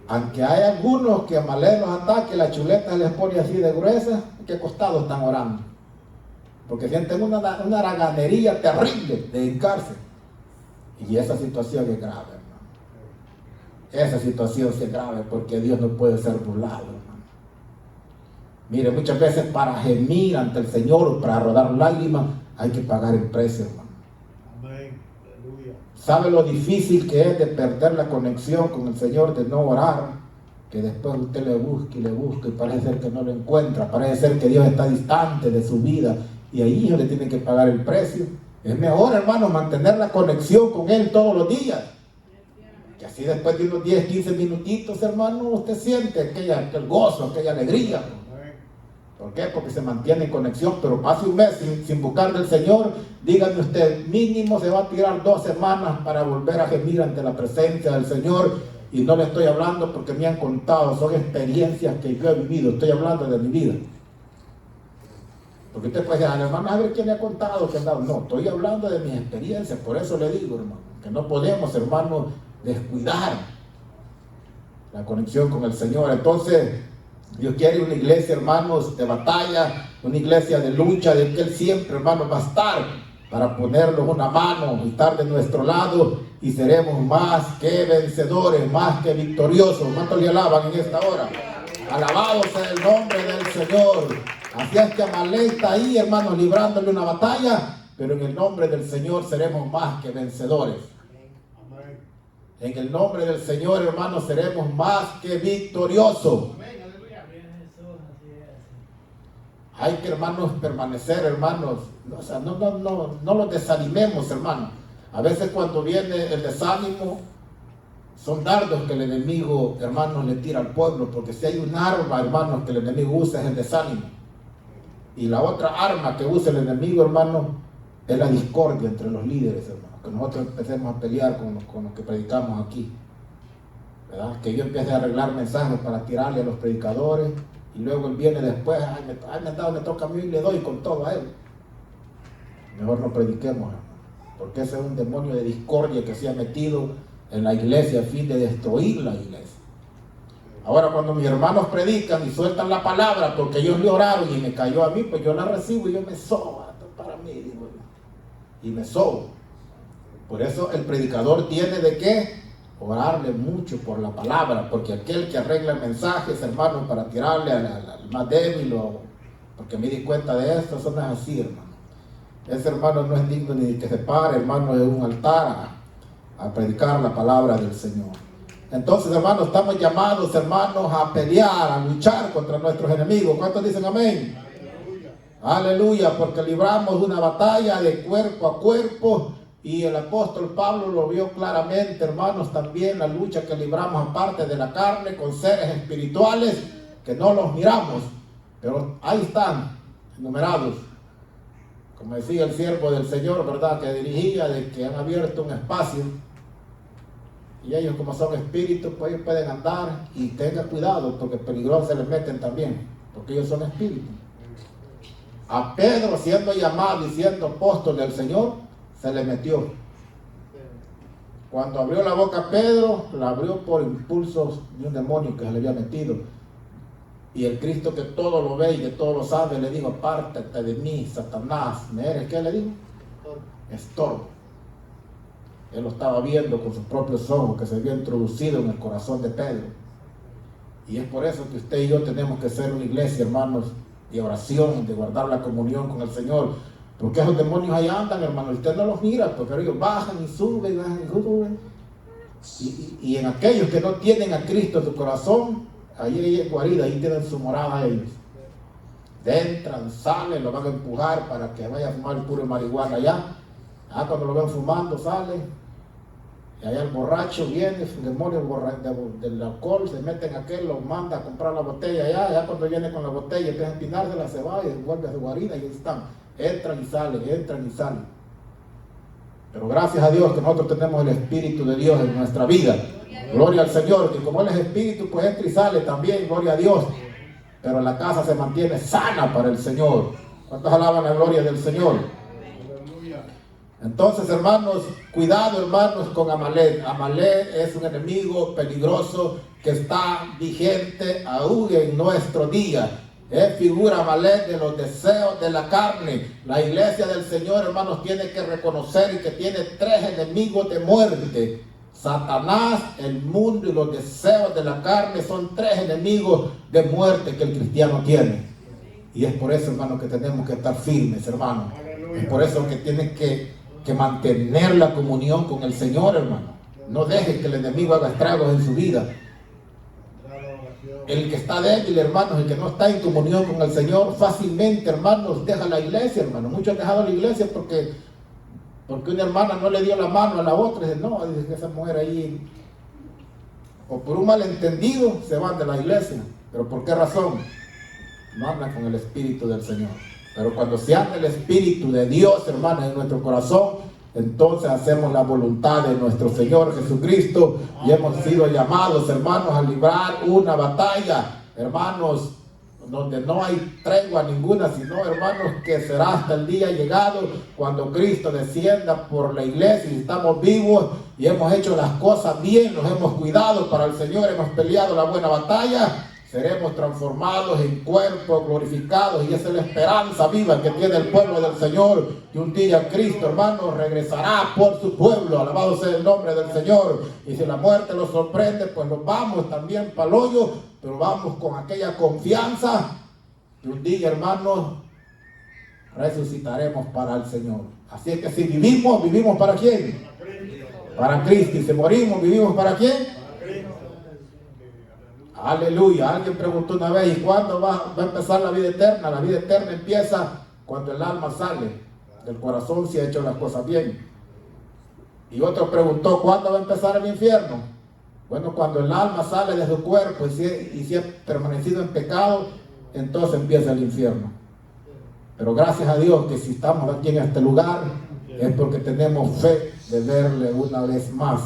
Aunque hay algunos que Amalek los ataque, la chuleta les pone así de gruesa, que acostados están orando. Porque sienten una haraganería terrible de hincarse. Y esa situación es grave, hermano. Esa situación sí es grave porque Dios no puede ser burlado, hermano. Mire, muchas veces para gemir ante el Señor o para rodar lágrimas hay que pagar el precio, hermano. Amén. Aleluya. ¿Sabe lo difícil que es de perder la conexión con el Señor, de no orar? Que después usted le busca y parece ser que no lo encuentra, parece ser que Dios está distante de su vida y ahí le tiene que pagar el precio. Es mejor, hermano, mantener la conexión con Él todos los días. Que así después de unos 10, 15 minutitos, hermano, usted siente aquel gozo, aquella alegría. ¿Por qué? Porque se mantiene en conexión, pero pase un mes sin buscar del Señor, dígame usted, mínimo se va a tirar 2 semanas para volver a gemir ante la presencia del Señor. Y no le estoy hablando porque me han contado, son experiencias que yo he vivido, estoy hablando de mi vida. Porque usted puede decir, hermano, a ver quién le ha contado que andaba. No, estoy hablando de mis experiencias, por eso le digo, hermano, que no podemos, hermano, descuidar la conexión con el Señor. Entonces, Dios quiere una iglesia, hermanos, de batalla, una iglesia de lucha, de que Él siempre, hermanos, va a estar para ponernos una mano y estar de nuestro lado y seremos más que vencedores, más que victoriosos. ¿Cuántos le alaban en esta hora? Alabado sea el nombre del Señor. Así es que Amalek está ahí, hermanos, librándole una batalla, pero en el nombre del Señor seremos más que vencedores. Amén. En el nombre del Señor, hermanos, seremos más que victoriosos. Hay que, hermanos, permanecer, hermanos. O sea, no los desanimemos, hermanos. A veces cuando viene el desánimo, son dardos que el enemigo, hermanos, le tira al pueblo. Porque si hay un arma, hermanos, que el enemigo usa es el desánimo. Y la otra arma que usa el enemigo, hermanos, es la discordia entre los líderes, hermanos. Que nosotros empecemos a pelear con los que predicamos aquí. ¿Verdad? Que yo empiece a arreglar mensajes para tirarle a los predicadores. Y luego él viene después, me toca a mí y le doy con todo a él. Mejor no prediquemos, hermano, porque ese es un demonio de discordia que se ha metido en la iglesia a fin de destruir la iglesia. Ahora cuando mis hermanos predican y sueltan la palabra porque ellos le oraron y me cayó a mí, pues yo la recibo y yo me sobo, para mí, digo yo, y me sobo. Por eso el predicador tiene de qué orarle mucho por la palabra, porque aquel que arregla mensajes, hermano, para tirarle al más débil, porque me di cuenta de esto, eso no es así, hermano. Ese hermano no es digno ni de que se pare, hermano, de un altar a predicar la palabra del Señor. Entonces, hermanos, estamos llamados, hermanos, a pelear, a luchar contra nuestros enemigos. ¿Cuántos dicen amén? Aleluya, porque libramos una batalla de cuerpo a cuerpo, y el apóstol Pablo lo vio claramente, hermanos, también la lucha que libramos aparte de la carne con seres espirituales que no los miramos, pero ahí están, enumerados. Como decía el siervo del Señor, ¿verdad?, que dirigía, de que han abierto un espacio, y ellos, como son espíritus, pues ellos pueden andar, y tengan cuidado, porque peligrosos se les meten también, porque ellos son espíritus. A Pedro, siendo llamado y siendo apóstol del Señor, se le metió. Cuando abrió la boca Pedro, la abrió por impulsos de un demonio que se le había metido. Y el Cristo, que todo lo ve y que todo lo sabe, le dijo: apártate de mí, Satanás. ¿Me eres qué? Le dijo: estorbo. Él lo estaba viendo con sus propios ojos, que se había introducido en el corazón de Pedro. Y es por eso que usted y yo tenemos que ser una iglesia, hermanos, de oración, de guardar la comunión con el Señor. Porque esos demonios ahí andan, hermanos, usted no los mira, porque ellos bajan y suben, bajan y suben. Y en aquellos que no tienen a Cristo en su corazón, ahí es guarida, ahí tienen su morada ellos. Entran, salen, lo van a empujar para que vaya a fumar el puro marihuana allá. Cuando lo ven fumando, sale. Y allá el borracho viene, el demonio del alcohol, se mete en aquel, lo manda a comprar la botella allá cuando viene con la botella, empieza a empinársela, se va y vuelve a su guarida, y ahí están. Entran y salen. Pero gracias a Dios que nosotros tenemos el Espíritu de Dios en nuestra vida. Gloria al Señor, que como Él es Espíritu, pues entra y sale también, gloria a Dios. Pero la casa se mantiene sana para el Señor. ¿Cuántos alaban la gloria del Señor? Entonces, hermanos, cuidado, hermanos, con Amalek. Amalek es un enemigo peligroso que está vigente aún en nuestro día. Es figura Amalek de los deseos de la carne. La iglesia del Señor, hermanos, tiene que reconocer que tiene tres enemigos de muerte. Satanás, el mundo y los deseos de la carne son tres enemigos de muerte que el cristiano tiene. Y es por eso, hermanos, que tenemos que estar firmes, hermanos. Es por eso que tienen que mantener la comunión con el Señor, hermano. No deje que el enemigo haga estragos en su vida. El que está débil, hermanos, el que no está en comunión con el Señor, fácilmente, hermanos, deja la iglesia, hermanos. Muchos han dejado la iglesia porque una hermana no le dio la mano a la otra. Dice: no, dice que esa mujer ahí, o por un malentendido, se van de la iglesia. ¿Pero por qué razón? No andan con el Espíritu del Señor. Pero cuando se anda el Espíritu de Dios, hermanos, en nuestro corazón, entonces hacemos la voluntad de nuestro Señor Jesucristo, y hemos sido llamados, hermanos, a librar una batalla, hermanos, donde no hay tregua ninguna, sino, hermanos, que será hasta el día llegado cuando Cristo descienda por la iglesia y estamos vivos y hemos hecho las cosas bien, nos hemos cuidado para el Señor, hemos peleado la buena batalla. Seremos transformados en cuerpos glorificados, y esa es la esperanza viva que tiene el pueblo del Señor, que un día Cristo, hermano, regresará por su pueblo. Alabado sea el nombre del Señor. Y si la muerte nos sorprende, pues nos vamos también para el hoyo, pero vamos con aquella confianza que un día, hermanos, resucitaremos para el Señor. Así es que si vivimos, ¿vivimos para quién? Para Cristo. Y si morimos, ¿vivimos para quién? Aleluya. Alguien preguntó una vez: ¿y cuándo va a empezar la vida eterna? La vida eterna empieza cuando el alma sale del corazón, si ha hecho las cosas bien. Y otro preguntó: ¿cuándo va a empezar el infierno? Bueno, cuando el alma sale de su cuerpo y si ha permanecido en pecado, entonces empieza el infierno. Pero gracias a Dios que si estamos aquí en este lugar es porque tenemos fe de verle una vez más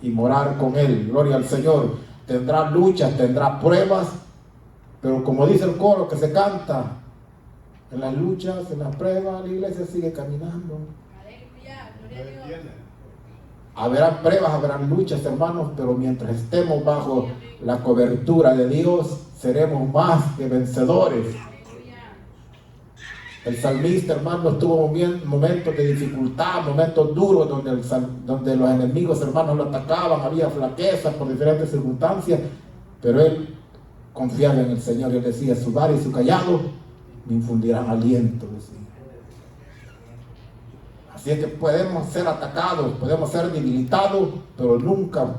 y morar con Él. Gloria al Señor. Tendrá luchas, tendrá pruebas, pero como dice el coro que se canta, en las luchas, en las pruebas, la iglesia sigue caminando. Habrán pruebas, habrán luchas, hermanos, pero mientras estemos bajo la cobertura de Dios, seremos más que vencedores. El salmista, hermanos, tuvo momentos de dificultad, momentos duros donde los enemigos, hermanos, lo atacaban, había flaqueza por diferentes circunstancias, pero él confiaba en el Señor y él decía, su vara y su callado me infundirán aliento, decía. Así es que podemos ser atacados, podemos ser debilitados, pero nunca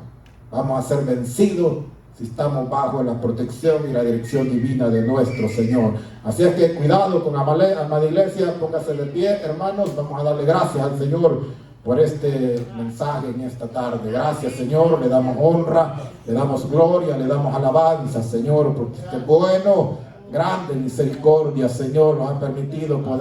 vamos a ser vencidos si estamos bajo la protección y la dirección divina de nuestro Señor. Así es que cuidado con amada iglesia, póngase de pie, hermanos, vamos a darle gracias al Señor por este mensaje en esta tarde. Gracias, Señor, le damos honra, le damos gloria, le damos alabanza, Señor, porque este bueno, grande misericordia, Señor, nos ha permitido poder